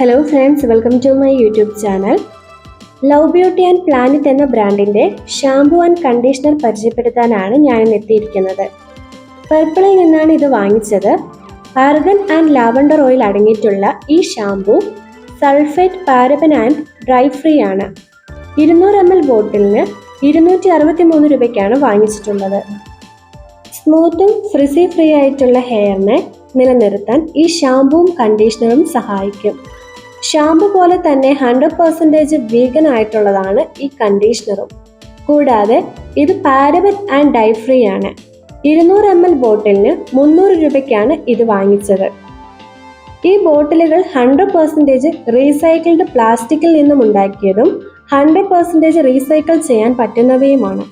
Hello friends, welcome to my YouTube channel. Love beauty and planet എന്ന ബ്രാൻഡിൻ്റെ shampoo and conditioner പരിചയപ്പെടുത്താനാണ് ഞാൻ എത്തിയിരിക്കുന്നത്. പർപ്പിളിൽ നിന്നാണ് ഇത് വാങ്ങിച്ചത്. ആർഗൻ ആൻഡ് ലാവണ്ടർ ഓയിൽ അടങ്ങിയിട്ടുള്ള ഈ shampoo sulphate, paraben and dry free ആണ്. 200 ml ബോട്ടിലിന് 263 രൂപയ്ക്കാണ് വാങ്ങിച്ചിട്ടുള്ളത്. സ്മൂത്തും ഫ്രിസി ഫ്രീ ആയിട്ടുള്ള ഹെയറിനെ നിലനിർത്താൻ ഈ ഷാംപൂവും കണ്ടീഷണറും സഹായിക്കും. ഷാംപൂ പോലെ തന്നെ 100% വീഗൻ ആയിട്ടുള്ളതാണ് ഈ കണ്ടീഷണറും. കൂടാതെ ഇത് പാരബൻ ആൻഡ് ഡൈ ഫ്രീ ആണ്. 200 ml ബോട്ടിലിന് 300 രൂപയ്ക്കാണ് ഇത് വാങ്ങിച്ചത്. ഈ ബോട്ടിലുകൾ 100% റീസൈക്കിൾഡ് പ്ലാസ്റ്റിക്കിൽ നിന്നും ഉണ്ടാക്കിയതും 100% റീസൈക്കിൾ ചെയ്യാൻ പറ്റുന്നവയുമാണ്.